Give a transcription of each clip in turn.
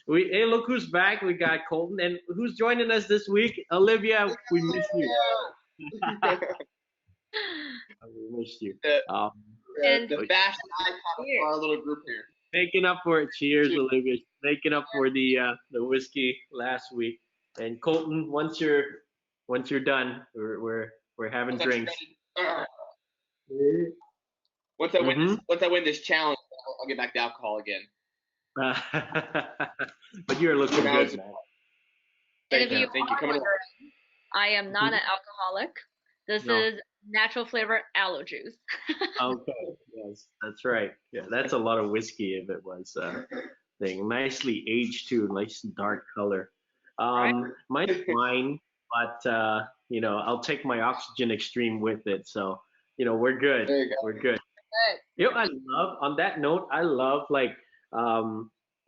Hey, look who's back. We got Colton, and who's joining us this week? Olivia, we missed you. We missed you. the, Um, the but fashion icon of our little group here. making up for it. Cheers, Cheers. Olivia. Making up for the whiskey last week. And Colton, once you're done, we're having Once I'm drinks. shredded, Mm-hmm. once I win this challenge, I'll get back to alcohol again. But you're looking Now good, it's- man. And if Thank you you. Thank you. are Coming in. wondering, I am not an alcoholic. This No. is natural flavor aloe juice. Okay, yes, that's right. Yeah, that's a lot of whiskey if it was thing. Nicely aged too, nice dark color. Mine's wine, but I'll take my Oxygen Extreme with it. So, we're good. There you go. We're good. Good. I love, on that note, I love like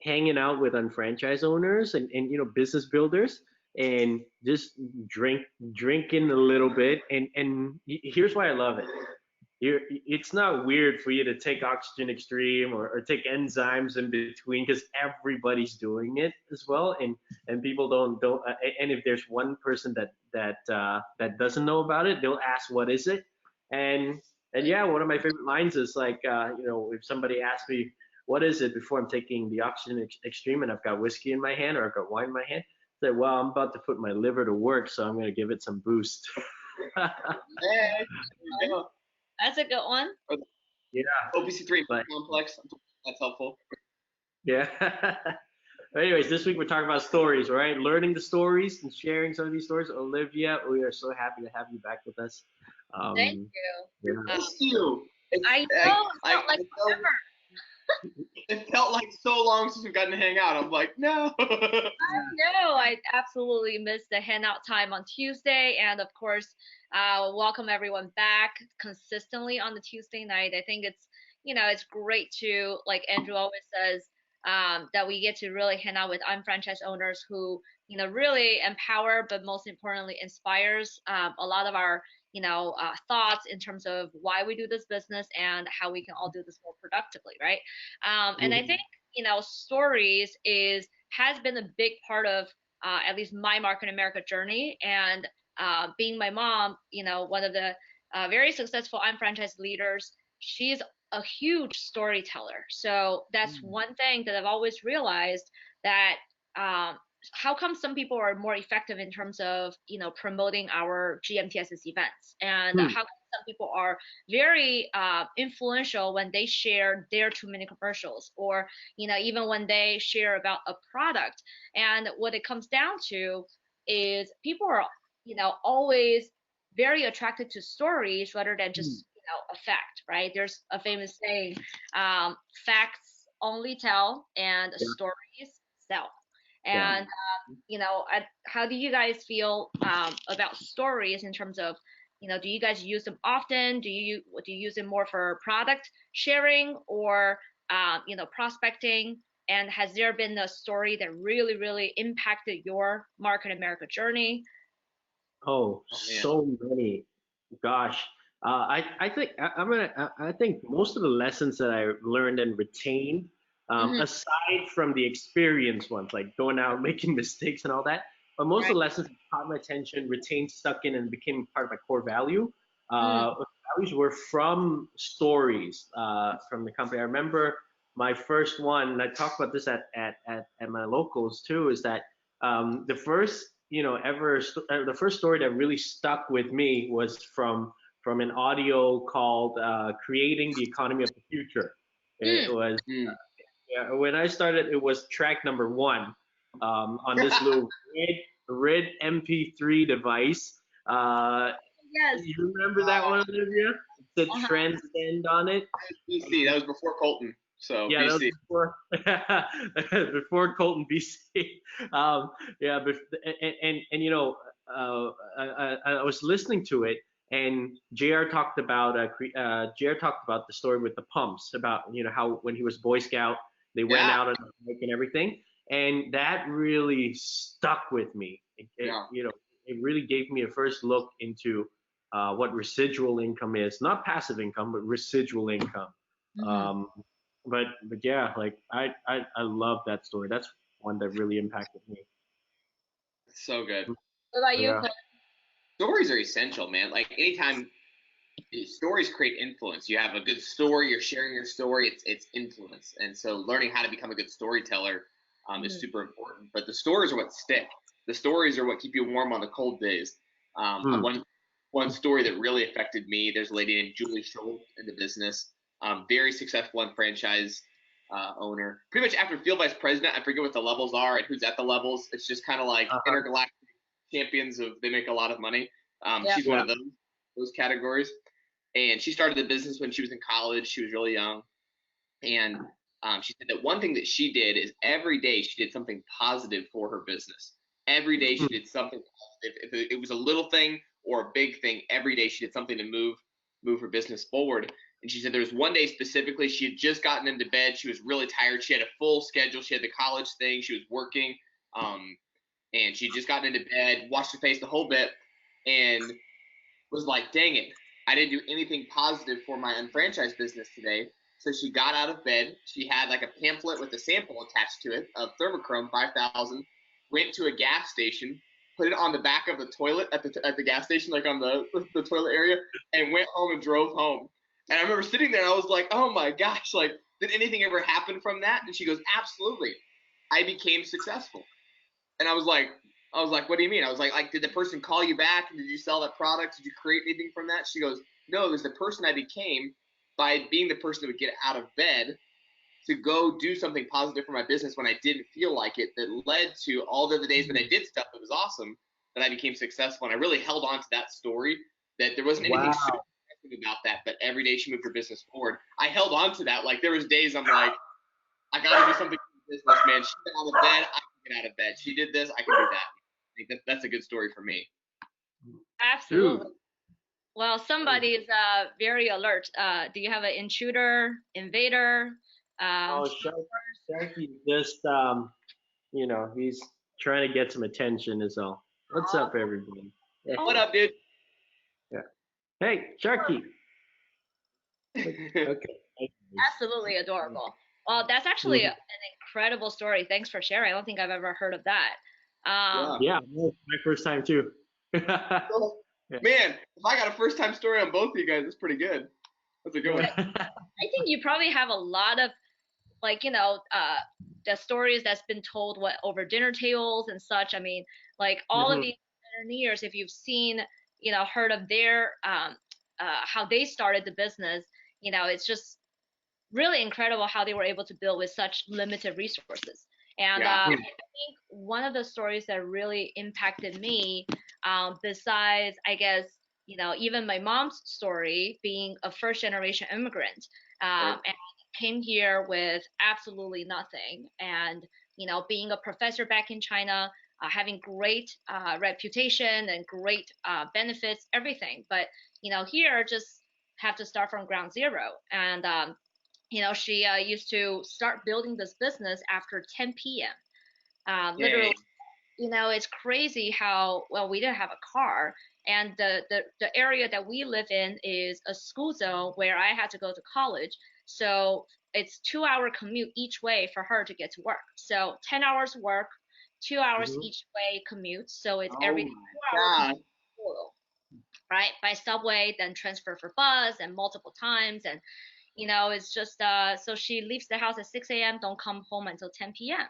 hanging out with unfranchise owners and business builders and just drinking a little bit. And here's why I love it. It's not weird for you to take Oxygen Extreme or take enzymes in between because everybody's doing it as well, and people don't. And if there's one person that doesn't know about it, they'll ask, "What is it?" And yeah, one of my favorite lines is like, if somebody asks me, "What is it?" before I'm taking the Oxygen Extreme and I've got whiskey in my hand or I've got wine in my hand, I say, "Well, I'm about to put my liver to work, so I'm going to give it some boost." Yeah, there you go. That's a good one. Yeah. OPC3 But- complex. That's helpful. Yeah. Anyways, this week we're talking about stories, right? Learning the stories and sharing some of these stories. Olivia, we are so happy to have you back with us. Thank you. Yeah. Thank you. I know. It felt like forever. It felt like so long since we've gotten to hang out. I'm like, no. I know. I absolutely missed the hangout time on Tuesday, and of course, welcome everyone back consistently on the Tuesday night. I think it's great to, like Andrew always says, that we get to really hang out with unfranchised owners who, really empower, but most importantly, inspires a lot of our, thoughts in terms of why we do this business and how we can all do this more productively, right? And I think, stories has been a big part of at least my Market America journey. And being my mom, one of the very successful unfranchised leaders, she's a huge storyteller. So that's one thing that I've always realized, that how come some people are more effective in terms of promoting our GMTSS events, and how come some people are very influential when they share their 2-minute commercials, or even when they share about a product. And what it comes down to is people are always very attracted to stories rather than just a fact, right? There's a famous saying, facts only tell and stories sell. And how do you guys feel about stories in terms of, do you guys use them often? Do you use them more for product sharing or prospecting? And has there been a story that really, really impacted your Market America journey? Oh, man. so many. Gosh. I think most of the lessons that I learned and retained, aside from the experience ones, like going out, making mistakes and all that, but most of the lessons that caught my attention, retained, stuck in, and became part of my core values were from stories from the company. I remember my first one, and I talked about this at my locals too, is that the first the first story that really stuck with me was from an audio called "Creating the Economy of the Future." It was when I started. It was track number 1 on this little red MP3 device. Yes. You remember that one, Olivia? The transcend on it. BC. That was before Colton. So Yeah, BC. that was before Colton BC. I was listening to it, and JR talked about the story with the pumps, about how when he was Boy Scout they went out on the bike and everything, and that really stuck with me. It really gave me a first look into what residual income is, not passive income, but residual income. But yeah, like I love that story. That's one that really impacted me. So good. What about you, Yeah. Colton? Stories are essential, man. Like anytime stories create influence. You have a good story, you're sharing your story, it's influence. And so learning how to become a good storyteller is super important. But the stories are what stick. The stories are what keep you warm on the cold days. One story that really affected me, there's a lady named Julie Schultz in the business, very successful franchise owner. Pretty much after field vice president, I forget what the levels are and who's at the levels. It's just kind of like intergalactic champions of they make a lot of money. She's one of those categories. And she started the business when she was in college. She was really young. And she said that one thing that she did is every day she did something positive for her business. Every day she did something positive. If it was a little thing or a big thing, every day she did something to move her business forward. And she said there was one day specifically she had just gotten into bed. She was really tired. She had a full schedule. She had the college thing. She was working. And she'd just gotten into bed, washed her face the whole bit, and was like, dang it, I didn't do anything positive for my UnFranchise business today. So she got out of bed. She had like a pamphlet with a sample attached to it of thermochrome 5000, went to a gas station, put it on the back of the toilet at the gas station, like on the toilet area, and went home and drove home. And I remember sitting there and I was like, oh my gosh, like, did anything ever happen from that? And she goes, absolutely. I became successful. And I was like, what do you mean? I was like, did the person call you back? Did you sell that product? Did you create anything from that? She goes, no, it was the person I became by being the person that would get out of bed to go do something positive for my business when I didn't feel like it, that led to all the other days when I did stuff that was awesome, that I became successful. And I really held on to that story, that there wasn't anything super impressive about that, but every day she moved her business forward. I held on to that. Like there was days I'm like, I got to do something for the business, man. She got out of bed, I can get out of bed. She did this, I can do that. I think that's a good story for me. Absolutely. Well, somebody is very alert. Do you have an intruder, invader? Sharky just, he's trying to get some attention is all. What's up, everybody? What up, dude? Yeah. Hey, Sharky. Okay. Absolutely adorable. Well, that's actually an incredible story. Thanks for sharing. I don't think I've ever heard of that. Yeah, my first time too. Man, if I got a first time story on both of you guys, that's pretty good. That's a good one. I think you probably have a lot of, like, the stories that's been told over dinner tables and such. I mean, like all of these engineers, if you've seen, heard of their how they started the business, it's just really incredible how they were able to build with such limited resources. And I think one of the stories that really impacted me, besides, I guess, even my mom's story, being a first generation immigrant, and came here with absolutely nothing, and being a professor back in China, having great reputation and great benefits, everything, but here just have to start from ground zero. And she used to start building this business after 10 p.m. Literally, it's crazy how, well, we didn't have a car, and the area that we live in is a school zone where I had to go to college. So it's 2 hour commute each way for her to get to work. So 10 hours work, 2 hours each way commute. So it's every 2 hours total, right? By subway, then transfer for bus, and multiple times. And it's just so she leaves the house at 6 a.m., don't come home until 10 p.m.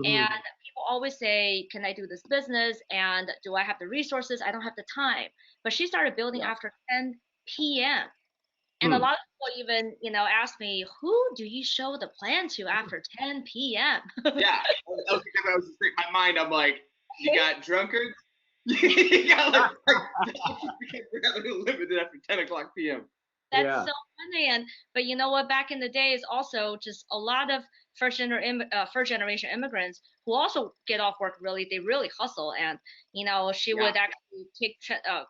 And people always say, can I do this business? And do I have the resources? I don't have the time. But she started building after 10 p.m. And a lot of people even, ask me, who do you show the plan to after 10 p.m.? Yeah, that was because I was in my mind. I'm like, you got drunkards? You got limited after 10 o'clock p.m. That's so funny. But you know what? Back in the days, also just a lot of first generation immigrants who also get off work they really hustle. And she would actually take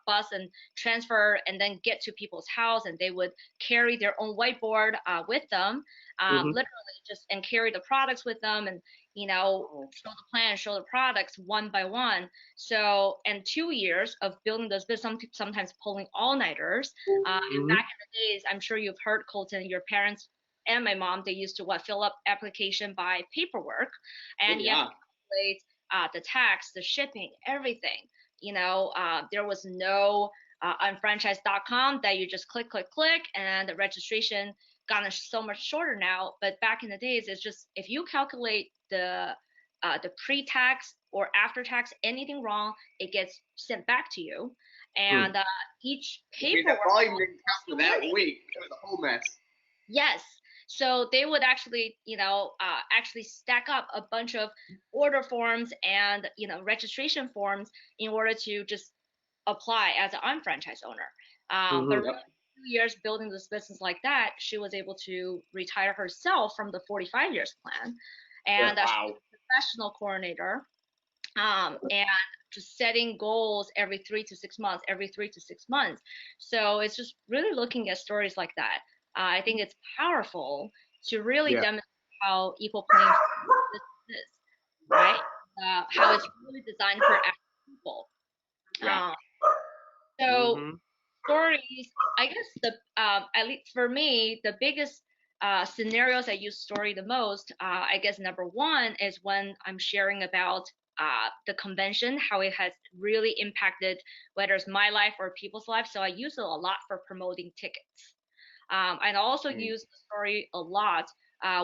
bus and transfer and then get to people's house, and they would carry their own whiteboard with them, literally just, and carry the products with them, and show the plan, show the products one by one. So, and 2 years of building those business, sometimes pulling all-nighters. And back in the days, I'm sure you've heard, Colton, your parents and my mom, they used to fill up application by paperwork, and you have to calculate the tax, the shipping, everything. There was no unfranchise.com that you just click, click, click, and the registration gotten so much shorter now. But back in the days, it's just if you calculate the pre-tax or after-tax, anything wrong, it gets sent back to you. And each paperwork. That volume didn't count for that week. It was a whole mess. Yes. So they would actually, actually stack up a bunch of order forms and, registration forms in order to just apply as an unfranchised owner. But really, 2 years building this business like that, she was able to retire herself from the 45 years plan. And she's a professional coordinator. And just setting goals every 3 to 6 months, So it's just really looking at stories like that. I think it's powerful to really demonstrate how equal playing field this is, right? How it's really designed for actual people. Stories, I guess at least for me, the biggest scenarios I use story the most, I guess number one is when I'm sharing about the convention, how it has really impacted whether it's my life or people's life. So I use it a lot for promoting tickets. I also use the story a lot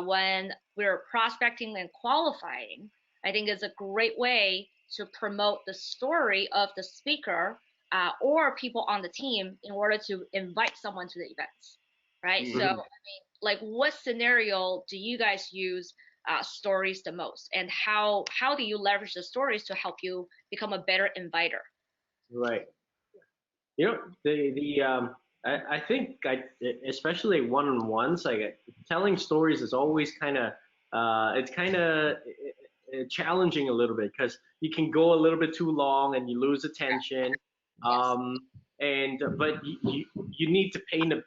when we're prospecting and qualifying. I think it's a great way to promote the story of the speaker or people on the team in order to invite someone to the events, right? So, I mean, like, what scenario do you guys use stories the most, and how do you leverage the stories to help you become a better inviter? Right. I think especially one-on-ones, like telling stories is always kind of it's kind of challenging a little bit because you can go a little bit too long and you lose attention. But you need to paint a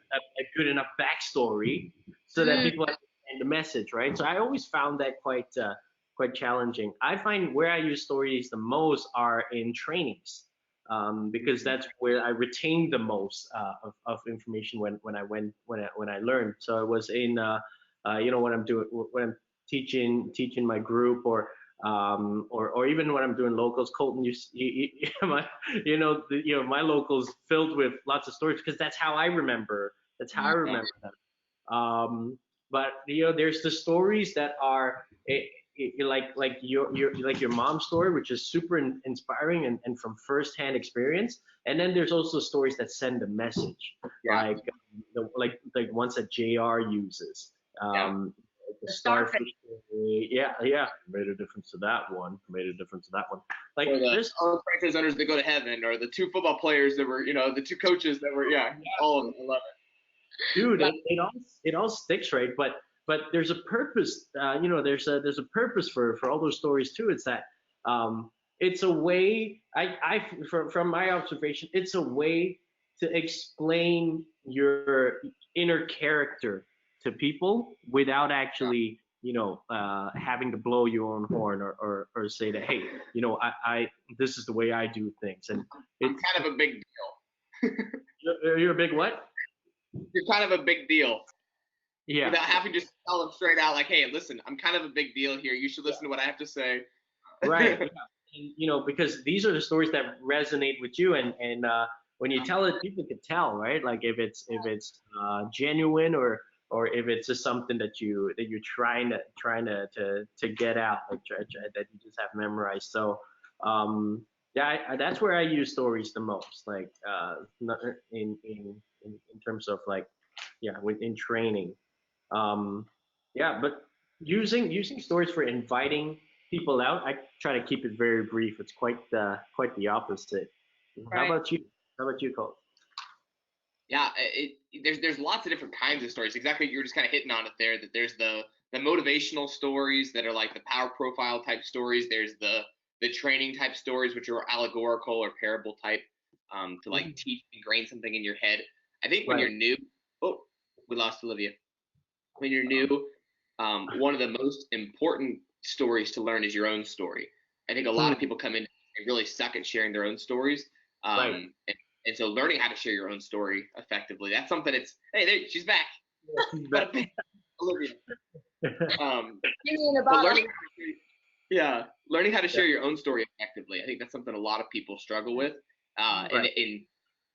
good enough backstory so that people understand the message, right? So I always found that quite challenging. I find where I use stories the most are in trainings. Because that's where I retained the most of information when I learned. So it was in when I'm teaching my group or even when I'm doing locals. Colton, my locals filled with lots of stories because that's how I remember. That's how I remember them. But there's the stories that are like your mom's story, which is super inspiring and from firsthand experience. And then there's also stories that send a message, like ones that JR uses. The starfish story, made a difference to that one. Like there's franchise owners that go to heaven, or the 2 football players that were, the 2 coaches that were, all of them. I love it. Dude, it all sticks, right? But there's a purpose, there's a purpose for all those stories too. It's that it's a way, from my observation, it's a way to explain your inner character to people without actually, having to blow your own horn or say that, hey, I this is the way I do things. And it's kind of a big deal. You're a big what? You're kind of a big deal. Yeah. Without having to just tell them straight out, like, hey, listen, I'm kind of a big deal here. You should listen to what I have to say. Right. And, because these are the stories that resonate with you, and when you tell it, people can tell, right? Like if it's genuine or if it's just something that you're trying to get out, like that you just have memorized. So that's where I use stories the most, like in terms of like in training. But using stories for inviting people out, I try to keep it very brief. It's quite the opposite. Right. How about you, Colton? Yeah, there's lots of different kinds of stories. Exactly, you're just kind of hitting on it there. That there's the motivational stories that are like the power profile type stories. There's the training type stories, which are allegorical or parable type, to like teach, ingrain something in your head. I think when you're new, we lost Olivia. When you're new, one of the most important stories to learn is your own story. I think a lot of people come in and really suck at sharing their own stories. And so learning how to share your own story effectively, that's something hey, there, she's back. Yeah, she's back. Olivia. Thinking But about learning how to share your own story effectively. I think that's something a lot of people struggle with. And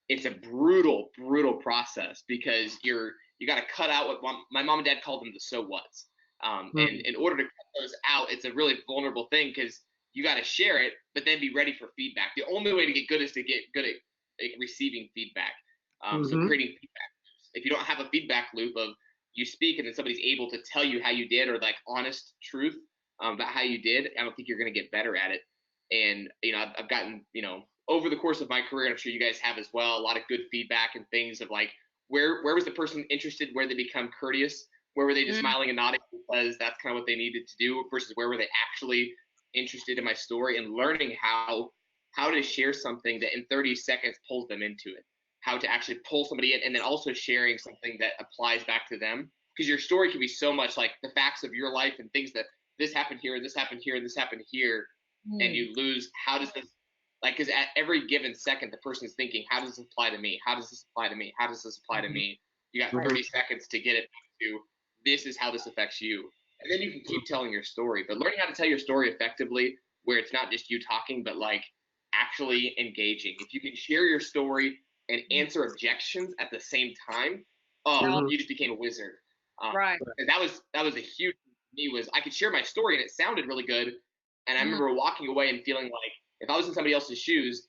it's a brutal, brutal process because you got to cut out what my mom and dad called them the so whats. And in order to cut those out, it's a really vulnerable thing because you got to share it, but then be ready for feedback. The only way to get good is to get good at receiving feedback. So creating feedback loops. If you don't have a feedback loop of you speak and then somebody's able to tell you how you did or like honest truth about how you did, I don't think you're going to get better at it. And, I've gotten, over the course of my career, and I'm sure you guys have as well, a lot of good feedback and things of like, where was the person interested, where they become courteous, where were they just smiling and nodding because that's kind of what they needed to do versus where were they actually interested in my story, and learning how to share something that in 30 seconds pulls them into it, how to actually pull somebody in, and then also sharing something that applies back to them. Because your story can be so much like the facts of your life and things that this happened here, and this happened here, and this happened here, and you lose how does this, like, because at every given second, the person is thinking, how does this apply to me? How does this apply to me? How does this apply to me? You got 30 seconds to get it to this is how this affects you. And then you can keep telling your story. But learning how to tell your story effectively, where it's not just you talking, but like actually engaging. If you can share your story and answer objections at the same time, you just became a wizard. right. And that was a huge thing for me, was I could share my story and it sounded really good. And I remember walking away and feeling like if I was in somebody else's shoes,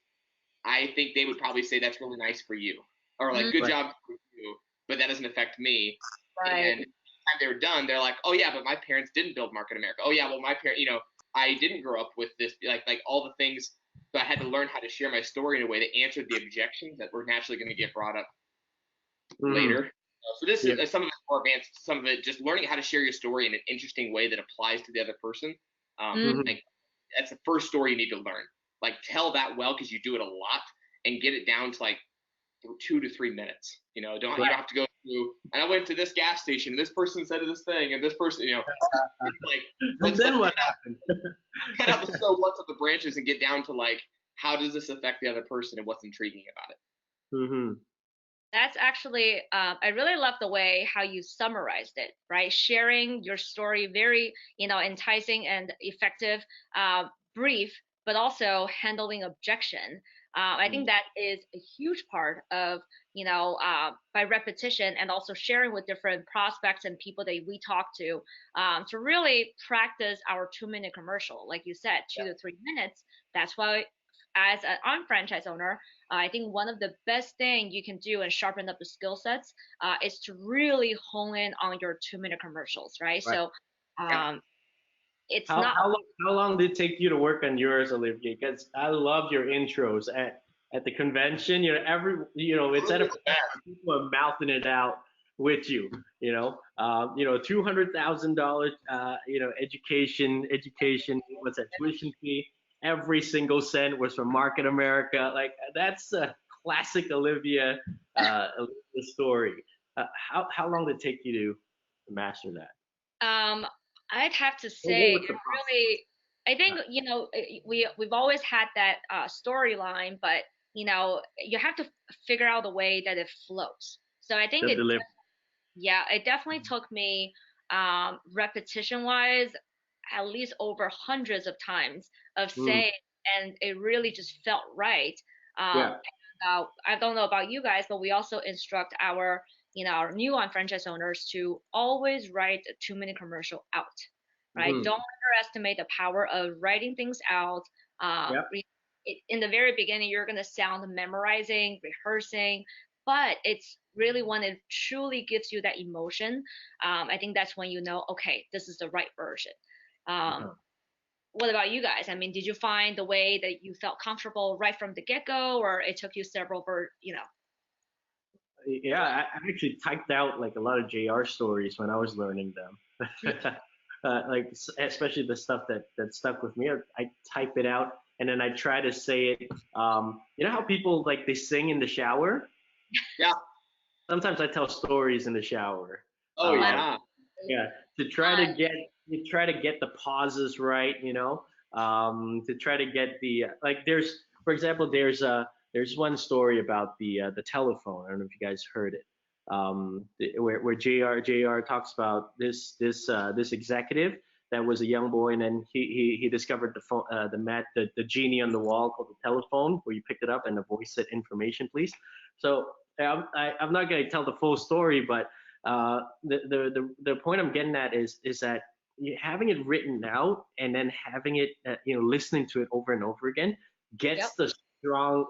I think they would probably say that's really nice for you, or like good job for you, but that doesn't affect me. Right. And time they were done, they're like, oh yeah, but my parents didn't build Market America. Oh yeah, well my parents, I didn't grow up with this, like all the things. So I had to learn how to share my story in a way that answered the objections that were naturally going to get brought up later. So this is some of it's more advanced, some of it just learning how to share your story in an interesting way that applies to the other person. Like that's the first story you need to learn. Like tell that well because you do it a lot, and get it down to like 2 to 3 minutes. You don't have to go through. And I went to this gas station, and this person said this thing, and this person, like. But then what happened? Cut out the so what's of the branches and get down to like, how does this affect the other person and what's intriguing about it. That's actually, I really love the way how you summarized it, right? Sharing your story very, enticing and effective, brief, but also handling objection. I think that is a huge part of, by repetition and also sharing with different prospects and people that we talk to really practice our 2-minute commercial. Like you said, 2 to 3 minutes. That's why as an on-franchise owner, I think one of the best thing you can do and sharpen up the skill sets is to really hone in on your 2-minute commercials, right? So it's not. How long did it take you to work on yours, Olivia? Because I love your intros at the convention. It's at a people are mouthing it out with you. $200,000. Education. What's that? Tuition fee. Every single cent was from Market America. Like that's a classic Olivia story. How long did it take you to master that? I'd have to say really. I think we've always had that storyline, but you have to figure out a way that it flows. So I think it definitely took me repetition wise at least over hundreds of times of saying, and it really just felt right. And, I don't know about you guys, but we also instruct our our new on-franchise owners to always write a 2-minute commercial out, right? Don't underestimate the power of writing things out. In the very beginning, you're going to sound memorizing, rehearsing, but it's really when it truly gives you that emotion. I think that's when okay, this is the right version. What about you guys? I mean, did you find the way that you felt comfortable right from the get-go, or it took you several Yeah, I actually typed out like a lot of JR stories when I was learning them. Like especially the stuff that stuck with me. I type it out and then I try to say it. You know how people like they sing in the shower? Yeah. Sometimes I tell stories in the shower. Oh yeah. Yeah. To try to get the pauses right, to try to get the for example, there's one story about the telephone. I don't know if you guys heard it. where JR talks about this executive that was a young boy, and then he discovered the phone, the genie on the wall called the telephone, where you picked it up and the voice said information, please. So I'm not going to tell the full story, but the point I'm getting at is that having it written out and then having it, listening to it over and over again gets the strong,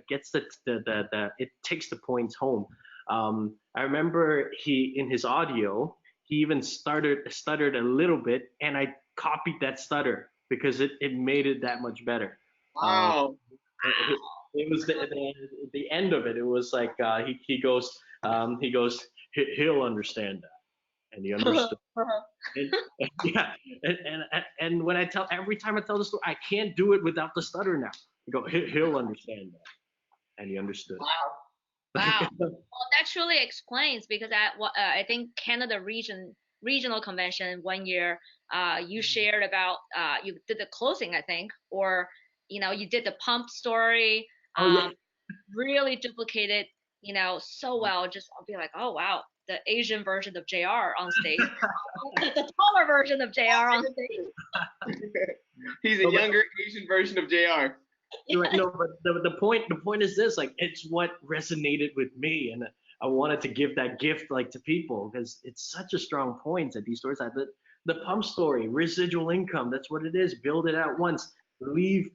gets the it takes the points home. I remember in his audio, he even stuttered a little bit, and I copied that stutter because it made it that much better. Wow. It was the end of it. It was like he goes, he'll understand that, and he understood. and, yeah, and when every time I tell the story, I can't do it without the stutter now. I go, he'll understand that, and he understood. Wow. Wow. Well, that truly explains, because I think Canada regional convention one year, you shared about you did the closing, I think, or you did the pump story. Yeah. Really duplicated, so well. Just I'll be like, oh wow, the Asian version of JR on stage, the taller version of JR on stage. He's a younger Asian version of JR. Right, no, but the point is this, like, it's what resonated with me, and I wanted to give that gift to people, because it's such a strong point that these stories have. The pump story, residual income, that's what it is. Build it out once, leave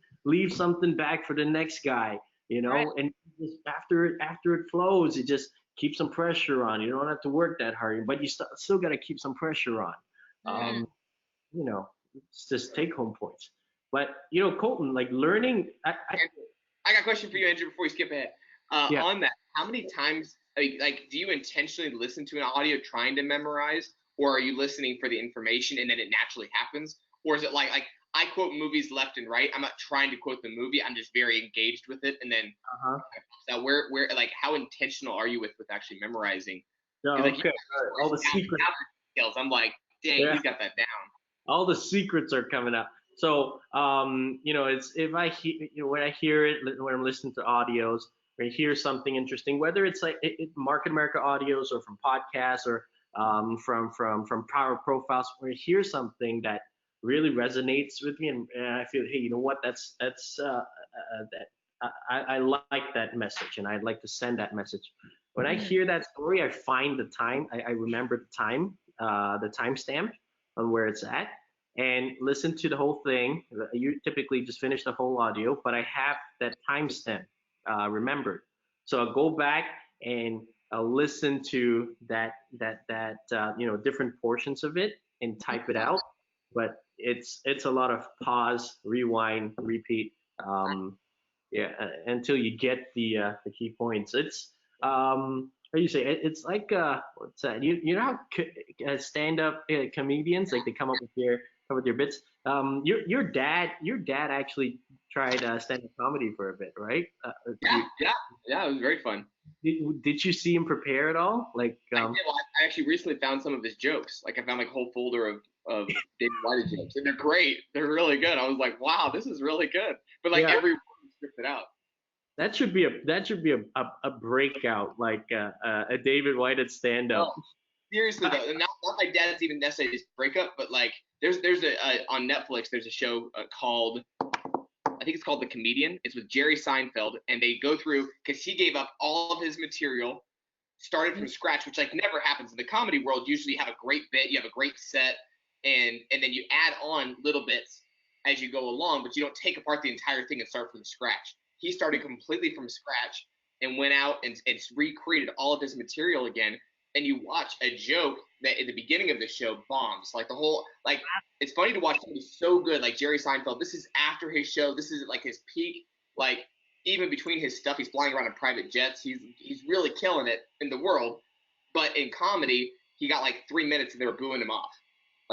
something back for the next guy, Right. and just after it flows, it just keeps some pressure on. You don't have to work that hard, but you still got to keep some pressure on. It's just take home points. But Colton, learning. I got a question for you, Andrew, before we skip ahead. On that, how many times, do you intentionally listen to an audio trying to memorize, or are you listening for the information and then it naturally happens, or is it like I quote movies left and right? I'm not trying to quote the movie. I'm just very engaged with it, and then where how intentional are you with actually memorizing? Okay, all the secrets. Skills. I'm like, dang, he's got that down. All the secrets are coming out. So, it's if I when I hear it, when I'm listening to audios, or I hear something interesting, whether it's Market America audios or from podcasts or from Power Profiles, where I hear something that really resonates with me, and I feel, hey, you know what, I like that message, and I'd like to send that message. When I hear that story, I find the time, I remember the timestamp on where it's at, and listen to the whole thing. You typically just finish the whole audio, but I have that timestamp remembered. So I'll go back and I'll listen to that different portions of it and type it out. But it's a lot of pause, rewind, repeat, until you get the key points. It's how do you say it? It's like what's that? You know how stand-up comedians, they come up with their bits. Your dad actually tried stand-up comedy for a bit, right? Yeah, it was very fun. Did you see him prepare at all? I did. Well, I actually recently found some of his jokes. I found a whole folder of David White jokes, and they're great. They're really good. I was like, wow, this is really good. But every word scripted out. That should be a breakout, a David White at stand-up. Oh, seriously though, not my dad's even necessarily his breakup, but there's on Netflix there's a show called, I think it's called The Comedian. It's with Jerry Seinfeld, and they go through, because he gave up all of his material, started from scratch, which never happens in the comedy world. Usually you have a great bit, you have a great set, and then you add on little bits as you go along, but you don't take apart the entire thing and start from scratch. He started completely from scratch and went out and recreated all of his material again. And you watch a joke that at the beginning of the show bombs. The whole, it's funny to watch somebody so good, like Jerry Seinfeld. This is after his show. This is his peak. Even between his stuff, he's flying around in private jets. He's really killing it in the world. But in comedy, he got 3 minutes and they were booing him off.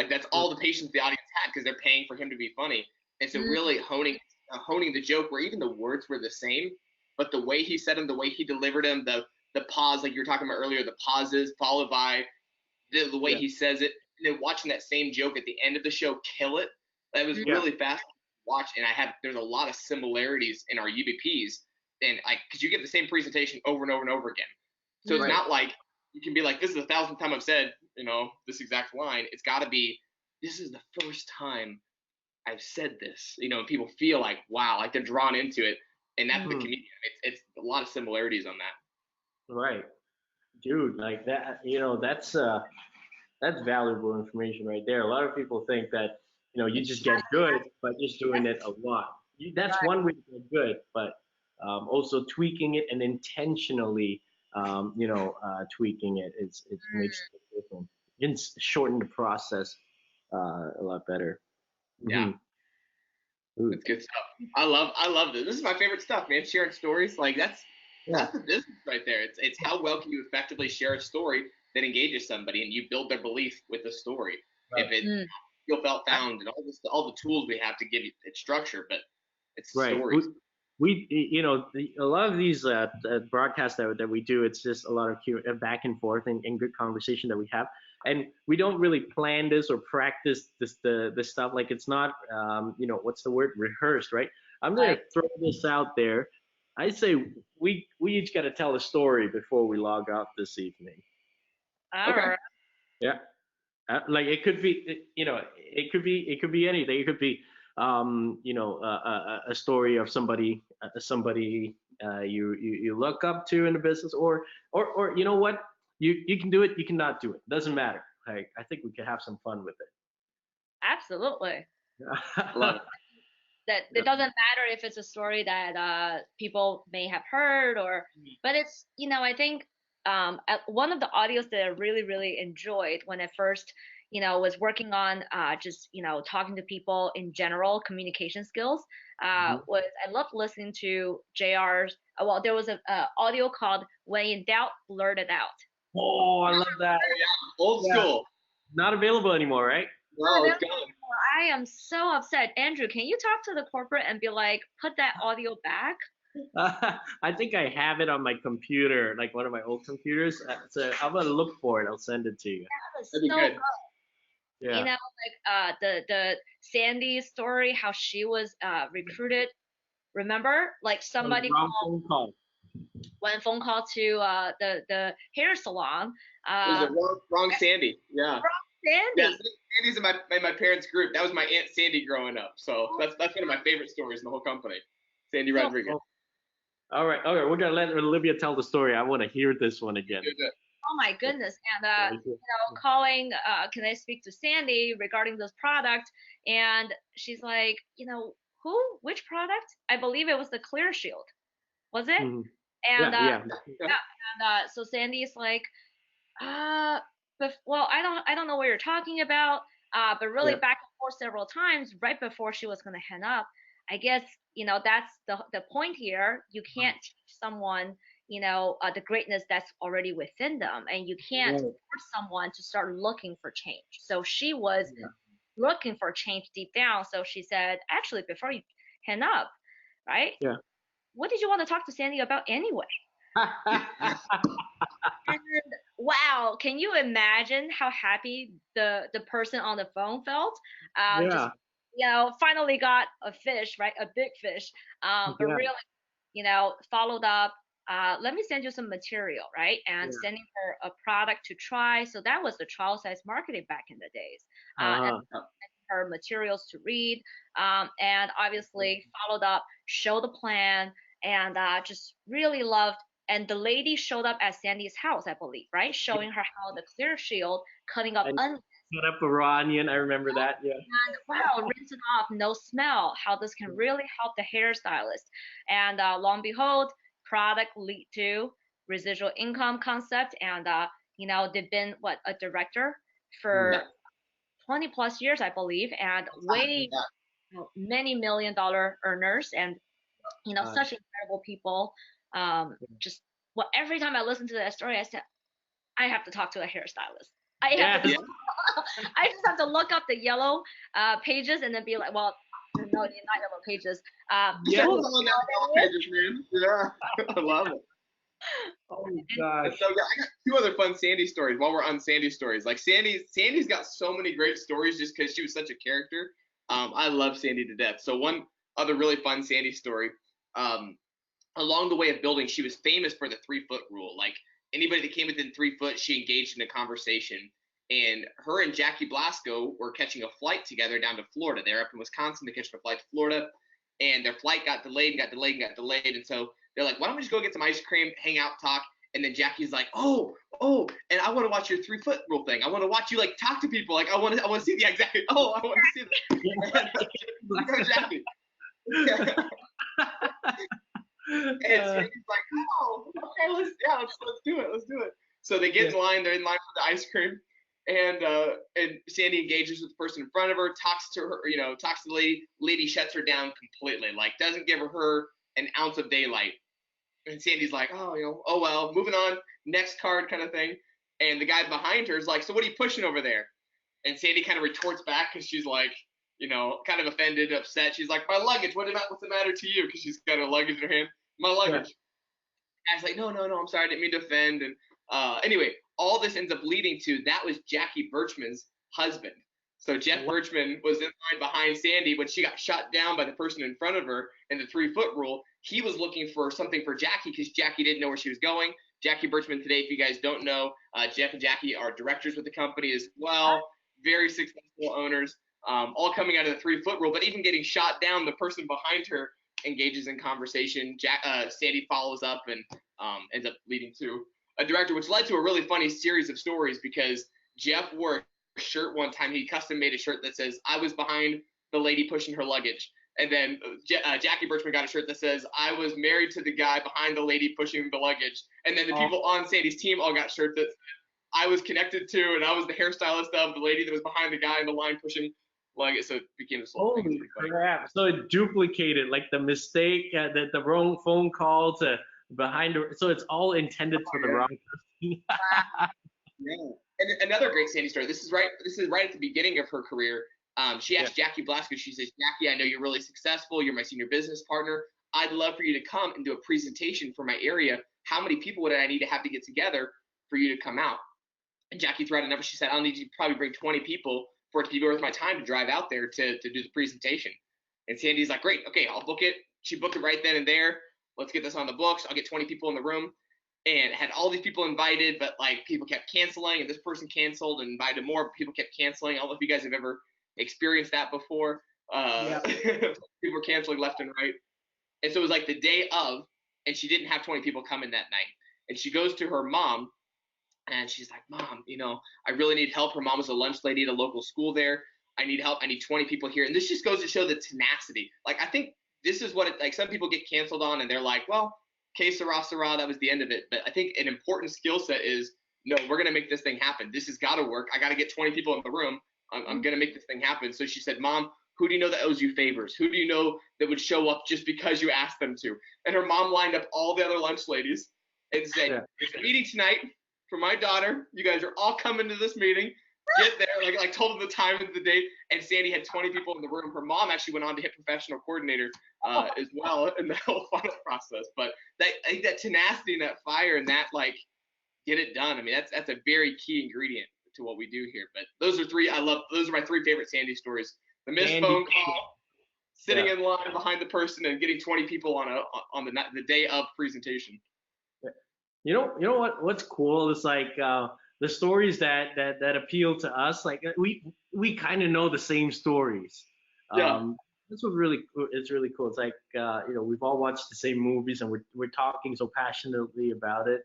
That's all the patience the audience had, because they're paying for him to be funny. And so really honing the joke, where even the words were the same, but the way he said them, the way he delivered them, the pause, like you were talking about earlier, the pauses followed by the way he says it, and then watching that same joke at the end of the show kill it. That was really fast to watch, and there's a lot of similarities in our UBPs, and because you get the same presentation over and over and over again. So it's not like you can be like, this is the 1,000th time I've said, this exact line. It's got to be, this is the first time I've said this, and people feel like, wow, like they're drawn into it. And that's the community. It's a lot of similarities on that. Right. Dude, like that, that's valuable information right there. A lot of people think that, you just get good by just doing it a lot. That's one way to get good, but also tweaking it and intentionally, tweaking it, it makes it different. It's shorten the process a lot better. Yeah. That's good stuff. I love this. This is my favorite stuff, man. Sharing stories, like that's the business right there. It's how well can you effectively share a story that engages somebody, and you build their belief with the story. Right. If it feel, felt, found, and all the tools we have to give it structure, but it's stories. A lot of these broadcasts that we do, it's just a lot of back and forth and good conversation that we have. And we don't really plan this or practice the stuff. Like it's not, what's the word? Rehearsed, right? I'm going to throw this out there. I say we each got to tell a story before we log off this evening. All right. Yeah. Like it could be, it could be anything. It could be, a story of somebody you look up to in the business, or you know what, you can do it, you cannot do it. Doesn't matter. I think we can have some fun with it. Absolutely. Love it. That it doesn't matter if it's a story that people may have heard, but it's, I think one of the audios that I really, really enjoyed when I first, was working on just, talking to people in general, communication skills, was I loved listening to JR's, there was a audio called When in Doubt, Blurt It Out. Oh, I love that. Yeah. Old school. Not available anymore, right? No, it's gone. I am so upset. Andrew, can you talk to the corporate and be like, put that audio back? I think I have it on my computer, like one of my old computers. So I'm gonna look for it. I'll send it to you. That'd be so good. Yeah. The Sandy story, how she was recruited. Remember, like somebody called. One phone call to the hair salon. It was wrong Sandy. Yeah. Wrong Sandy. Yeah, Sandy's in my parents' group. That was my Aunt Sandy growing up. So that's one of my favorite stories in the whole company. Sandy Rodriguez. All right. We're gonna let Olivia tell the story. I want to hear this one again. Oh my goodness! And calling. Can I speak to Sandy regarding this product? And she's like, who? Which product? I believe it was the Clear Shield. Was it? Mm-hmm. And yeah. And so Sandy's like, well, I don't know what you're talking about. But really back and forth several times right before she was gonna hang up. I guess that's the point here. You can't teach someone the greatness that's already within them, and you can't force someone to start looking for change. So she was looking for change deep down. So she said, actually, before you hang up, right? Yeah. What did you want to talk to Sandy about anyway? And wow, can you imagine how happy the person on the phone felt? Just, finally got a fish, right? A big fish. But really, followed up. Let me send you some material, right? And sending her a product to try. So that was the trial size marketing back in the days. And her materials to read. And obviously followed up, show the plan, and just really loved. And the lady showed up at Sandy's house, I believe, right? Showing her how the Clear Shield, cutting up onions. Cut up a raw onion, I remember that, yeah. And wow, rinse it off, no smell, how this can really help the hairstylist. And lo and behold, product lead to residual income concept. And, they've been, a director for 20 plus years, I believe, and many $1 million earners, and, such incredible people. Just every time I listen to that story, I said, I have to talk to a hairstylist. I just have to look up the yellow pages and then be like, well, no, not yellow pages. Yellow pages, man. Yeah, I love it. Oh my gosh. So I got two other fun Sandy stories while we're on Sandy stories. Like Sandy's got so many great stories just because she was such a character. I love Sandy to death. So one other really fun Sandy story. Along the way of building, she was famous for the 3-foot rule. Like anybody that came within 3 foot, she engaged in a conversation. And her and Jackie Blasco were catching a flight together down to Florida. They're up in Wisconsin. They catch a flight to Florida, and their flight got delayed and got delayed and got delayed. And so they're like, why don't we just go get some ice cream, hang out, talk? And then Jackie's like, oh, and I want to watch your 3 foot rule thing. I want to watch you like talk to people. Like I want to see the exact. Oh, I want to see that. Jackie. And so he's like, oh, okay, let's do it. So they get in line. They're in line for the ice cream, and Sandy engages with the person in front of her, talks to her, talks to the lady. Lady shuts her down completely, like doesn't give her an ounce of daylight. And Sandy's like, oh well, moving on, next card kind of thing. And the guy behind her is like, so what are you pushing over there? And Sandy kind of retorts back because she's like, kind of offended, upset. She's like, my luggage. What's the matter to you? Because she's got her luggage in her hand. My luggage. Yeah. I was like, no, I'm sorry, I didn't mean to offend. And anyway, all this ends up leading to that was Jackie Birchman's husband. So Jeff Birchman was in line behind Sandy when she got shot down by the person in front of her in the 3 foot rule. He was looking for something for Jackie because Jackie didn't know where she was going. Jackie Birchman today, if you guys don't know, Jeff and Jackie are directors with the company as well. Very successful owners, all coming out of the 3 foot rule. But even getting shot down, the person behind her engages in conversation. Sandy follows up and ends up leading to a director, which led to a really funny series of stories because Jeff wore a shirt one time. He custom made a shirt that says, I was behind the lady pushing her luggage. And then Jackie Birchman got a shirt that says, I was married to the guy behind the lady pushing the luggage. And then the people on Sandy's team all got shirts that I was connected to, and I was the hairstylist of the lady that was behind the guy in the line pushing luggage. So it became this whole thing. Holy crap. So it duplicated, like the mistake, the wrong phone call to behind her. So it's all intended for the wrong person. Yeah. And another great Sandy story. This is right at the beginning of her career. She asked Jackie Blasco, she says, Jackie, I know you're really successful. You're my senior business partner. I'd love for you to come and do a presentation for my area. How many people would I need to have to get together for you to come out? And Jackie threw out a number. She said, I'll need you to probably bring 20 people for it to be worth my time to drive out there to do the presentation. And Sandy's like, great. Okay, I'll book it. She booked it right then and there. Let's get this on the books. I'll get 20 people in the room. And had all these people invited, but like people kept canceling, and this person canceled and invited more, but people kept canceling. I don't know if you guys have ever experienced that before. People were canceling left and right. And so it was like the day of, and she didn't have 20 people come in that night. And she goes to her mom, and she's like, Mom, I really need help. Her mom was a lunch lady at a local school there. I need help. I need 20 people here. And this just goes to show the tenacity. Like, I think this is what like some people get canceled on, and they're like, well, que sera, sera, that was the end of it. But I think an important skill set is, no, we're going to make this thing happen. This has got to work. I got to get 20 people in the room. I'm going to make this thing happen. So she said, Mom, who do you know that owes you favors? Who do you know that would show up just because you asked them to? And her mom lined up all the other lunch ladies and said, there's a meeting tonight for my daughter. You guys are all coming to this meeting. Get there. Like told them the time and the date. And Sandy had 20 people in the room. Her mom actually went on to hit professional coordinator as well in the whole final process. But I think that tenacity and that fire and that like get it done. I mean, that's a very key ingredient to what we do here. But those are my 3 favorite Sandy stories. The missed phone call, sitting in line behind the person, and getting 20 people on the day of presentation. You know what's cool is like the stories that appeal to us. Like we kind of know the same stories. That's what really is really cool. It's like we've all watched the same movies, and we're talking so passionately about it.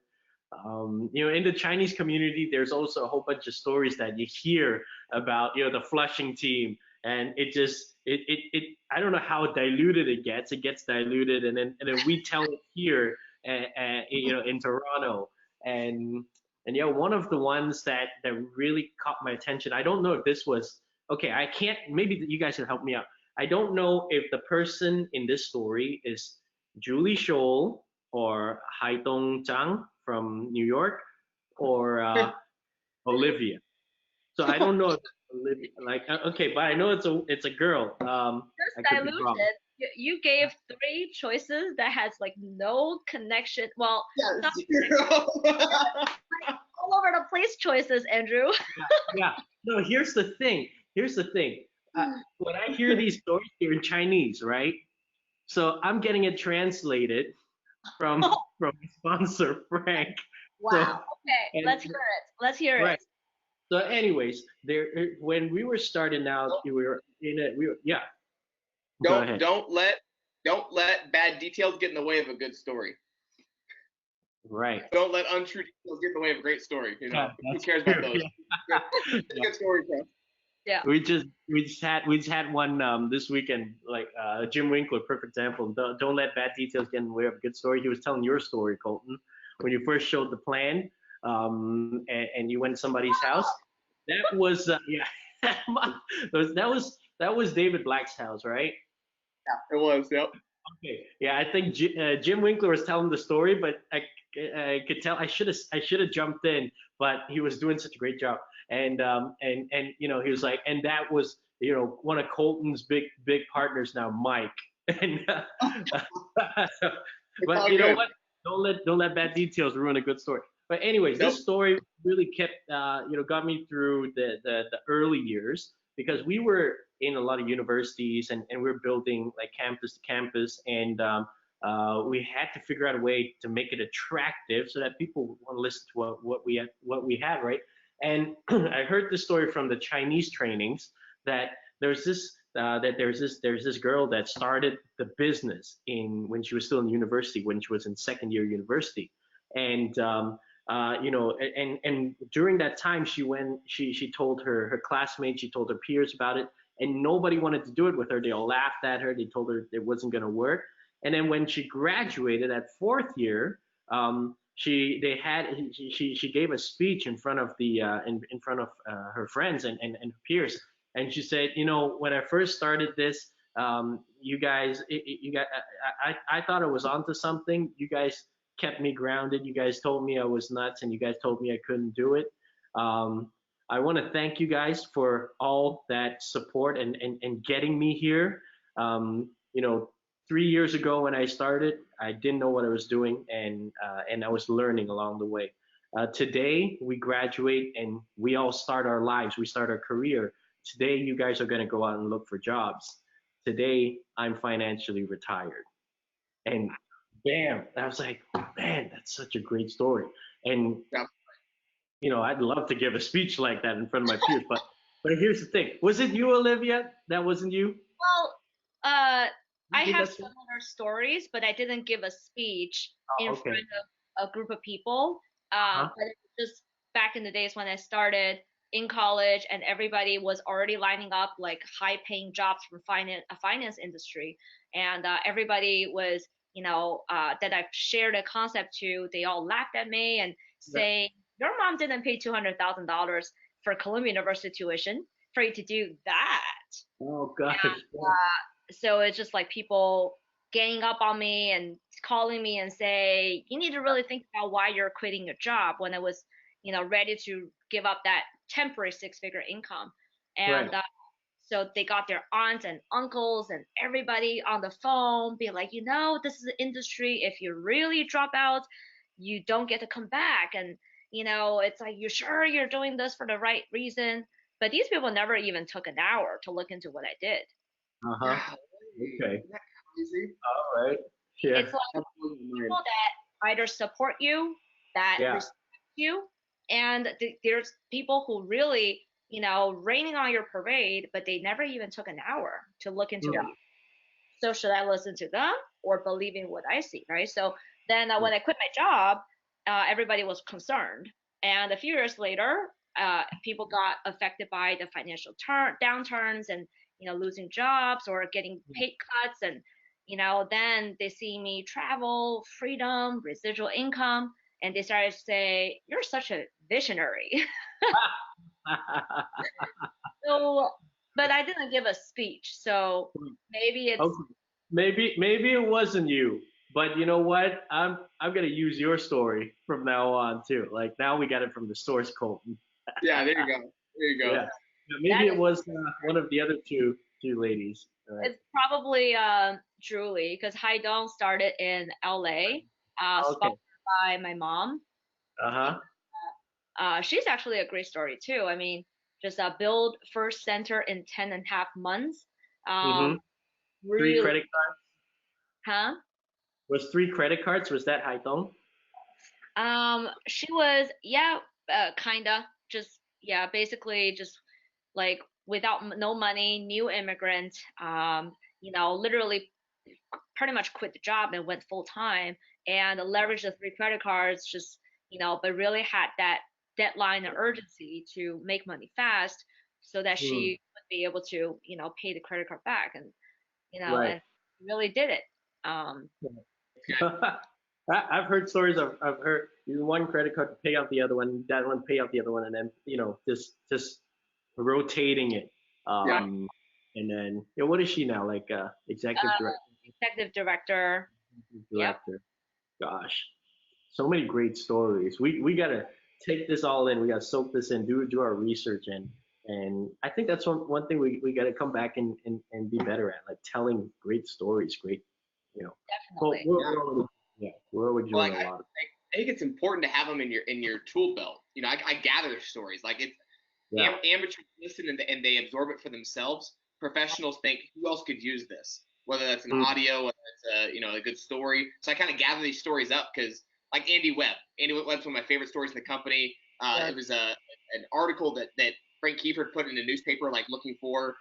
In the Chinese community, there's also a whole bunch of stories that you hear about, the Flushing team, and it I don't know how diluted it gets. It gets diluted, and then we tell it here, in Toronto, and one of the ones that really caught my attention. I don't know if this was okay. I can't. Maybe you guys can help me out. I don't know if the person in this story is Julie Scholl or Haidong Zhang from New York, or Olivia. So I don't know if Olivia, but I know it's a girl. Just diluted. You gave 3 choices that has like no connection. Well, all over the place choices, Andrew. Yeah. No, here's the thing. When I hear these stories, they're in Chinese, right? So I'm getting it translated from my sponsor Frank, Wow. Okay, and let's hear it. Let's hear right. it. So, anyways, when we were starting out, we were in it. Yeah. Go Don't ahead. don't let don't let bad details get in the way of a good story. Right. Don't let untrue details get in the way of a great story. Yeah, Who that's cares true. about those? Yeah. Good story, bro. Yeah. We just had one this weekend, like Jim Winkler, perfect example. Don't let bad details get in the way of a good story. He was telling your story, Colton, when you first showed the plan, and you went to somebody's house. That was yeah, that was David Black's house, right? It was. Yep. Okay. Yeah, I think Jim Winkler was telling the story, but I could tell I should have jumped in, but he was doing such a great job. And he was like, and that was one of Colton's big partners now, Mike. And It's but all you know good. what? Don't let bad details ruin a good story. But anyways, Nope. this story really kept got me through the early years because we were in a lot of universities and we were building like campus to campus and we had to figure out a way to make it attractive so that people want to listen to what we had, right? And I heard this story from the Chinese trainings that there's this girl that started the business in when she was still in university, when she was in second year university. And and during that time she told her classmates, she told her peers about it, and nobody wanted to do it with her. They all laughed at her. They told her it wasn't going to work. And then when she graduated at fourth year, she gave a speech in front of her friends and her peers, and she said, when I first started this, you guys, you got, I thought I was onto something. You guys kept me grounded. You guys told me I was nuts, and you guys told me I couldn't do it. Um, I want to thank you guys for all that support and getting me here. Um, you know, 3 years ago when I started, I didn't know what I was doing, and I was learning along the way. Today we graduate and we all start our lives. We start our career. Today you guys are going to go out and look for jobs. Today I'm financially retired. And bam, I was like, man, that's such a great story. And Yeah. I'd love to give a speech like that in front of my peers, but here's the thing: was it you, Olivia? That wasn't you. Well, You I did have that story? similar stories, but I didn't give a speech Oh, in okay. front of a group of people. Uh-huh. But it was just back in the days when I started in college, and everybody was already lining up like high-paying jobs from finance industry, and everybody was, that I've shared a concept to. They all laughed at me and Yeah. say, "Your mom didn't pay $200,000 for Columbia University tuition for you to do that." Oh gosh. And so it's just like people ganging up on me and calling me and say, you need to really think about why you're quitting your job, when I was, ready to give up that temporary six-figure income. And Right. so they got their aunts and uncles and everybody on the phone being like, this is an industry. If you really drop out, you don't get to come back. And, it's like, you sure you're doing this for the right reason? But these people never even took an hour to look into what I did. Uh-huh. Okay. Isn't that crazy? All right. Yeah. It's like That blew my mind. people that either support you, that Yeah. respect you, and there's people who really, raining on your parade, but they never even took an hour to look into Mm. what you. So should I listen to them or believe in what I see, right? So then when I quit my job, everybody was concerned, and a few years later, people got affected by the financial downturns and losing jobs or getting pay cuts, and then they see me travel, freedom, residual income, and they started to say, "You're such a visionary." So, but I didn't give a speech, so maybe it's Okay. Maybe it wasn't you, but you know what? I'm gonna use your story from now on too. Like now we got it from the source, Colton. Yeah, there you go. There you go. Yeah. Yeah, maybe that it was one of the other two ladies. All right. It's probably Julie, because Haidong started in LA, Okay. sponsored by my mom. Uh-huh. She's actually a great story too. I mean, just build first center in 10 and a half months. Mm-hmm. Um, Three really, credit cards. huh? Was three credit cards? Was that Haitong? She was, yeah, kinda, just, yeah, basically just like without no money, new immigrant, literally pretty much quit the job and went full time and leveraged the three credit cards, just, but really had that deadline and urgency to make money fast so that Hmm. she would be able to, pay the credit card back and, Right. and really did it. Um, I've heard stories of I've heard one credit card to pay off the other one, that one pay off the other one, and then just rotating it. Yeah. Um, and then what is she now? Like executive director, Executive director. Yep. director. Gosh, so many great stories. We gotta take this all in. We gotta soak this in, do our research, and I think that's one thing we gotta come back and be better at, like telling great stories, great, you know. Well, Definitely. we're already Well, doing a lot of. I think it's important to have them in your tool belt. I gather stories. Like it's Yeah. amateurs listen and they absorb it for themselves. Professionals think, who else could use this? Whether that's an Mm. audio, whether it's a good story. So I kind of gather these stories up because, like Andy Webb. Andy Webb's one of my favorite stories in the company. It was an article that Frank Kiefer put in a newspaper, like looking for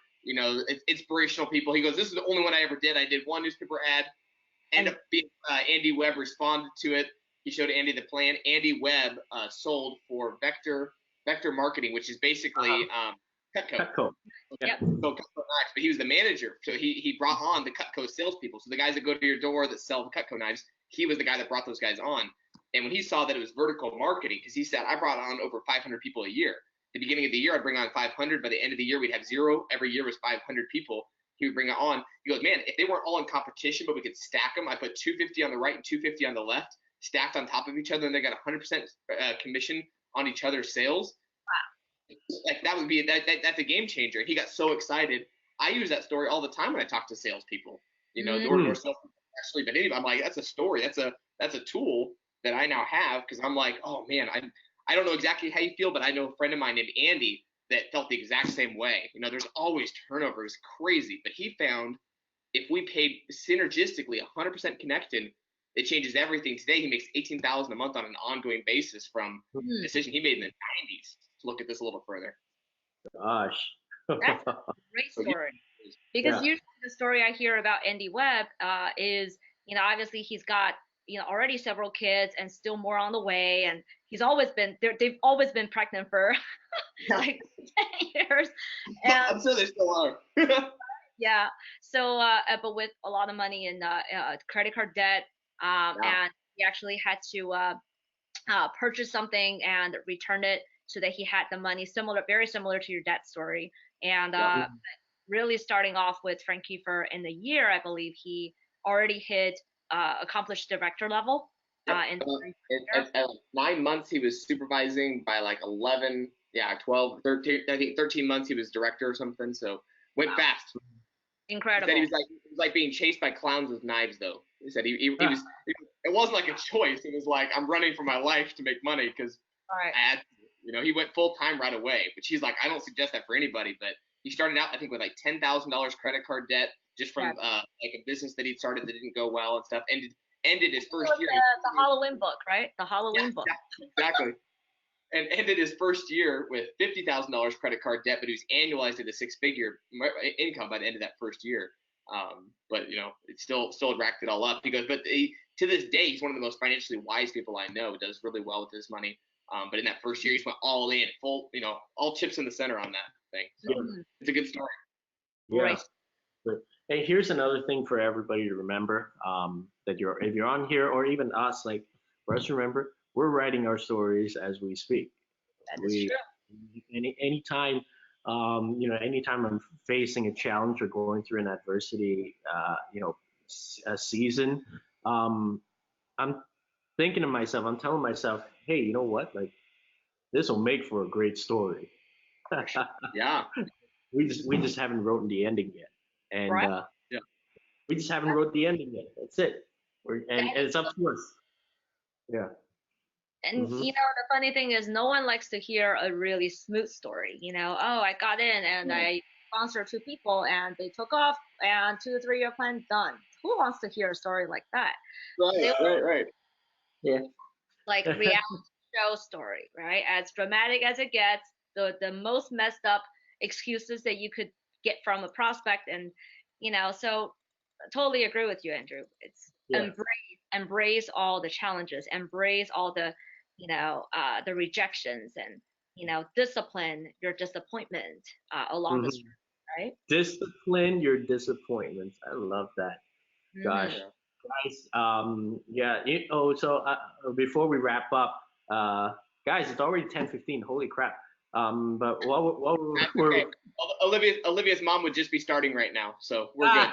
inspirational people. He goes, "This is the only one I ever did. I did one newspaper ad." Ended up being Andy Webb responded to it. He showed Andy the plan. Andy Webb sold for Vector Marketing, which is basically Cutco. Cutco. Yeah. Yep. So Cutco knives, but he was the manager. So he brought on the Cutco salespeople. So the guys that go to your door that sell the Cutco knives, he was the guy that brought those guys on. And when he saw that it was vertical marketing, because he said, I brought on over 500 people a year. At the beginning of the year, I'd bring on 500. By the end of the year, we'd have zero. Every year was 500 people. He would bring it on. He goes, man, if they weren't all in competition, but we could stack them, I put 250 on the right and 250 on the left, stacked on top of each other, and they got 100% commission on each other's sales. Like that would be that's a game changer. He got so excited. I use that story all the time when I talk to salespeople. Door-to-door salespeople, especially. But anyway, I'm like, that's a story. That's a tool that I now have because I'm like, oh man, I don't know exactly how you feel, but I know a friend of mine named Andy that felt the exact same way. There's always turnover. It was crazy, but he found if we paid synergistically 100% connected, it changes everything. Today he makes $18,000 a month on an ongoing basis from a decision he made in the 90s. To look at this a little further. Gosh. That's a great story. Because usually the story I hear about Andy Webb is, obviously he's got, already several kids and still more on the way. And he's always been, they've always been pregnant for like 10 years. And, I'm sure they still are. yeah. So, but with a lot of money in credit card debt, and he actually had to purchase something and return it so that he had the money, very similar to your debt story. And really starting off with Frank Kiefer in the year, I believe he already hit accomplished director level. At 9 months, he was supervising. By like 11, 12, 13, I think 13 months, he was director or something. So went fast. Incredible. He said he was like being chased by clowns with knives, though. He said he was. It wasn't like a choice. It was like, I'm running for my life to make money because I had to. He went full time right away. But she's like, I don't suggest that for anybody. But he started out, I think, with like $10,000 credit card debt just from like a business that he'd started that didn't go well and stuff. Ended his first year. The Halloween book, right? The Halloween book. Exactly. And ended his first year with $50,000 credit card debt, but he was annualized at a six-figure income by the end of that first year. But it still racked it all up. He goes, but to this day, he's one of the most financially wise people I know. Does really well with his money. But in that first year, he just went all in, full, all chips in the center on that thing. So it's a good story. Yeah. Right. But, hey, here's another thing for everybody to remember. That if you're on here, or even us, like for us to remember, we're writing our stories as we speak. That is true. Anytime, anytime I'm facing a challenge or going through an adversity, a season, I'm thinking to myself, I'm telling myself, hey, you know what? Like, this will make for a great story. Yeah. We just haven't written the ending yet, and we just haven't wrote the ending yet. That's it. And it's up to us. Yeah. And the funny thing is, no one likes to hear a really smooth story. Oh, I got in and I sponsored 2 people and they took off and 2 to 3 year plan done. Who wants to hear a story like that? Right. Yeah. like reality show story, right? As dramatic as it gets, the most messed up excuses that you could get from a prospect, and so I totally agree with you, Andrew. It's Yeah. embrace all the challenges, embrace all the rejections, and discipline your disappointment along the street, right? Discipline your disappointments. I love that. Gosh, Mm-hmm. guys. Yeah. So before we wrap up, guys, it's already 10:15. Holy crap. But what That's we're okay. Olivia's mom would just be starting right now, so we're good.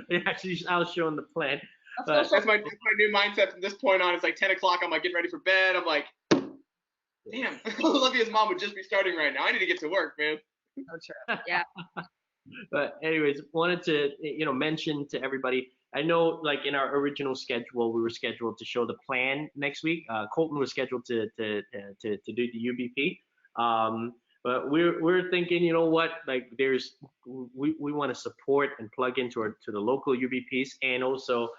Yeah, I was showing the plan. That's my new mindset from this point on. It's like 10 o'clock. I'm like getting ready for bed. I'm like, damn, Olivia's mom would just be starting right now. I need to get to work, man. So true. Yeah. But anyways, wanted to mention to everybody. I know, like in our original schedule, we were scheduled to show the plan next week. Colton was scheduled to do the UBP. But we're thinking, you know what? Like, we want to support and plug into to the local UBPs, and also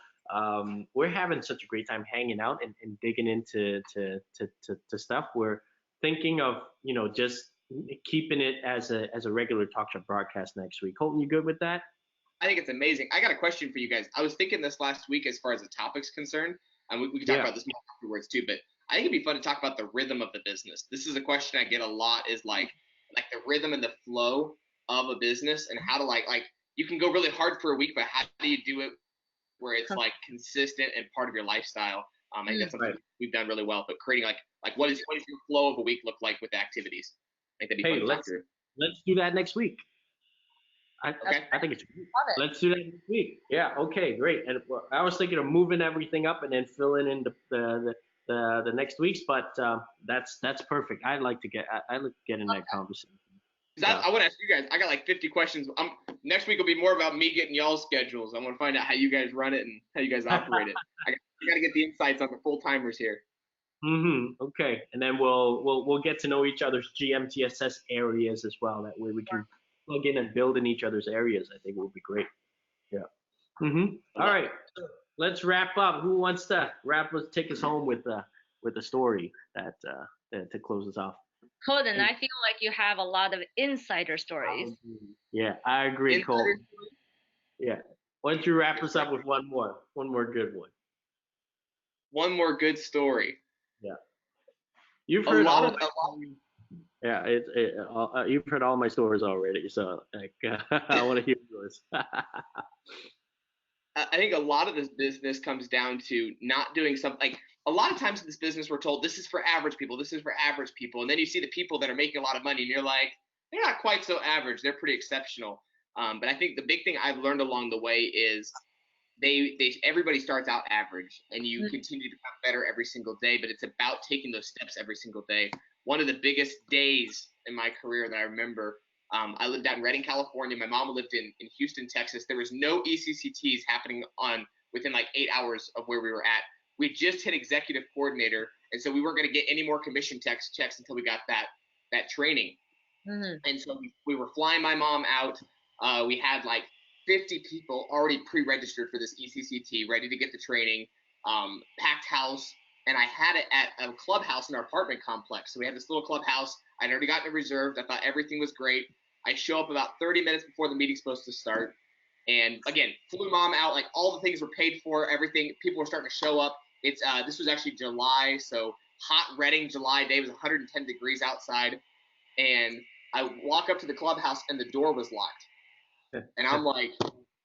we're having such a great time hanging out and digging into to stuff. We're thinking of just keeping it as a regular TalkShop broadcast next week. Colton, you good with that? I think it's amazing. I got a question for you guys. I was thinking this last week as far as the topic's concerned, and we can talk about this more afterwards too, but I think it'd be fun to talk about the rhythm of the business. This is a question I get a lot, is like the rhythm and the flow of a business, and how to like you can go really hard for a week, but how do you do it where it's like consistent and part of your lifestyle? I think that's something we've done really well, but creating like what does your flow of a week look like with activities? I think that'd be fun to talk through. Let's do that next week. I think it's great. Let's do that next week. Yeah. Okay. Great. And I was thinking of moving everything up and then filling in the next weeks, but that's perfect. I like to get in that conversation. I want to ask you guys. I got like 50 questions. Next week will be more about me getting y'all's schedules. I want to find out how you guys run it and how you guys operate it. I got to get the insights on the full timers here. Okay. And then we'll get to know each other's GMTSS areas as well. That way we can plug in and build in each other's areas. I think it will be great. Yeah. All right. So let's wrap up. Who wants to take us home with a story that to close us off? Colton, I feel like you have a lot of insider stories. Yeah, I agree, Colton. Yeah. Why don't you wrap us up with one more good one? One more good story. Yeah. You've heard you've heard all my stories already, so like, I want to hear yours. I think a lot of this business comes down to not doing something. Like, a lot of times in this business, we're told this is for average people, this is for average people, and then you see the people that are making a lot of money, and you're like, they're not quite so average, they're pretty exceptional. But I think the big thing I've learned along the way is everybody starts out average, and you continue to become better every single day, but it's about taking those steps every single day. One of the biggest days in my career that I remember, I lived out in Redding, California. My mom lived in Houston, Texas. There was no ECCTs happening within like 8 hours of where we were at. We just hit executive coordinator, and so we weren't going to get any more commission checks until we got that training. And so we were flying my mom out. We had like 50 people already pre-registered for this ECCT, ready to get the training, packed house. And I had it at a clubhouse in our apartment complex. So we had this little clubhouse. I'd already gotten it reserved. I thought everything was great. I show up about 30 minutes before the meeting's supposed to start. And again, flew mom out, like all the things were paid for, everything. People were starting to show up. This was actually July, so hot Redding July day. It was 110 degrees outside. And I walk up to the clubhouse and the door was locked. And I'm like,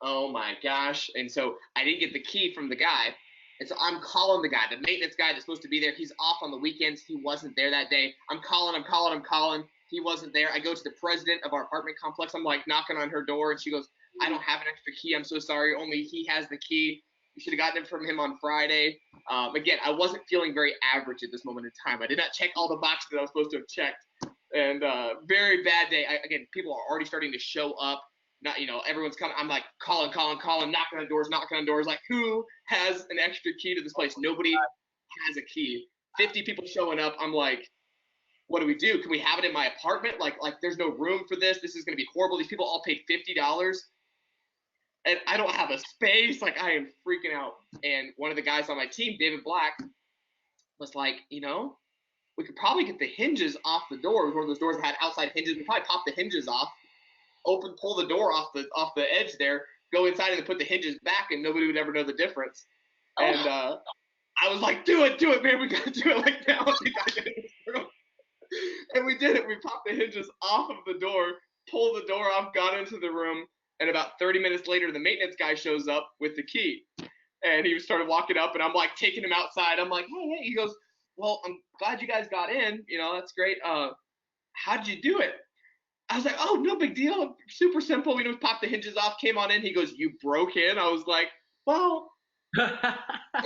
oh my gosh. And so I didn't get the key from the guy. And so I'm calling the guy, the maintenance guy that's supposed to be there. He's off on the weekends. He wasn't there that day. I'm calling. He wasn't there. I go to the president of our apartment complex. I'm like knocking on her door, and she goes, I don't have an extra key. I'm so sorry. Only he has the key. You should have gotten it from him on Friday. Again, I wasn't feeling very average at this moment in time. I did not check all the boxes that I was supposed to have checked. And very bad day. Again, people are already starting to show up. Not, everyone's coming. I'm like calling, knocking on doors. Like, who has an extra key to this place? Nobody has a key. 50 people showing up. I'm like, what do we do? Can we have it in my apartment? Like there's no room for this. This is going to be horrible. These people all paid $50. And I don't have a space. Like, I am freaking out. And one of the guys on my team, David Black, was like, we could probably get the hinges off the doors. One of those doors that had outside hinges. We probably pop the hinges off, pull the door off the edge there, go inside and put the hinges back, and nobody would ever know the difference. And I was like, do it, man. We gotta do it like now. And we did it. We popped the hinges off of the door, pulled the door off, got into the room, and about 30 minutes later, the maintenance guy shows up with the key. And he started walking up, and I'm like taking him outside. I'm like, hey. He goes, well, I'm glad you guys got in. That's great. How'd you do it? I was like, oh, no big deal. Super simple. We just popped the hinges off, came on in. He goes, you broke in? I was like, well, yeah. I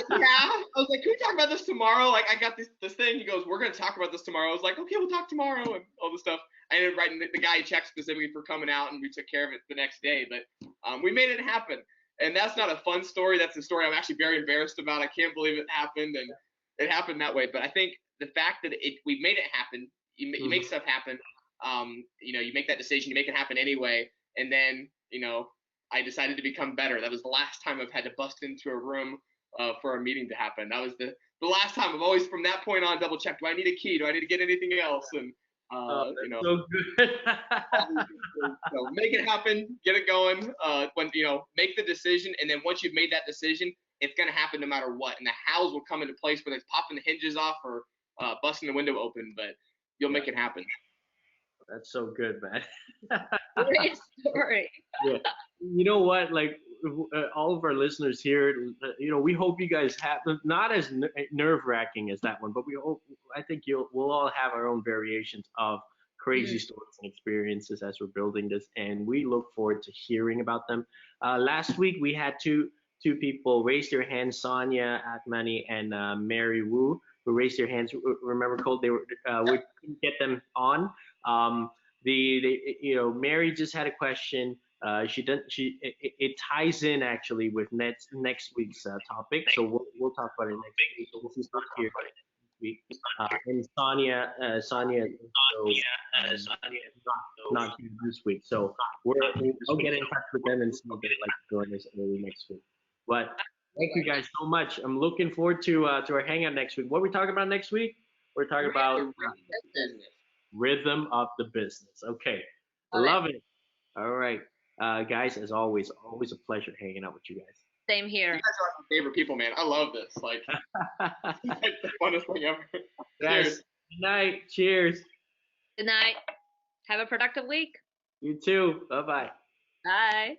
was like, can we talk about this tomorrow? Like, I got this thing. He goes, we're going to talk about this tomorrow. I was like, okay, we'll talk tomorrow, and all this stuff. I ended up writing the guy checked specifically for coming out, and we took care of it the next day. But we made it happen. And that's not a fun story. That's a story I'm actually very embarrassed about. I can't believe it happened, and it happened that way. But I think the fact that we made it happen, you make stuff happen. You make that decision, you make it happen anyway. And then, I decided to become better. That was the last time I've had to bust into a room for a meeting to happen. That was the last time. I've always, from that point on, double checked. Do I need a key? Do I need to get anything else? And, so good. Make it happen, get it going. Make the decision. And then once you've made that decision, it's going to happen no matter what. And the hows will come into place, whether it's popping the hinges off or busting the window open, but you'll make it happen. That's so good, man. Great story. Yeah. You know what? Like all of our listeners here, we hope you guys have not as nerve-wracking as that one, but I think we'll all have our own variations of crazy stories and experiences as we're building this, and we look forward to hearing about them. Last week we had two people raise their hands, Sonia Atmani and Mary Wu, who raised their hands. Remember, Colt, we couldn't get them on. Mary just had a question. It ties in actually with next week's topic, so we'll talk about it next week. So this is not here next week. And Sonia not here this week. So I'll get in touch with them and see if they'd like to join us early next week. But thank you guys so much. I'm looking forward to our hangout next week. What are we talking about next week? We're talking about rhythm of the business. Okay. Love it. All right. Guys, as always a pleasure hanging out with you guys. Same here. You guys are my favorite people, man. I love this. Like, it's the funnest thing ever. Yes. Cheers. Good night. Cheers. Good night. Have a productive week. You too. Bye-bye. Bye.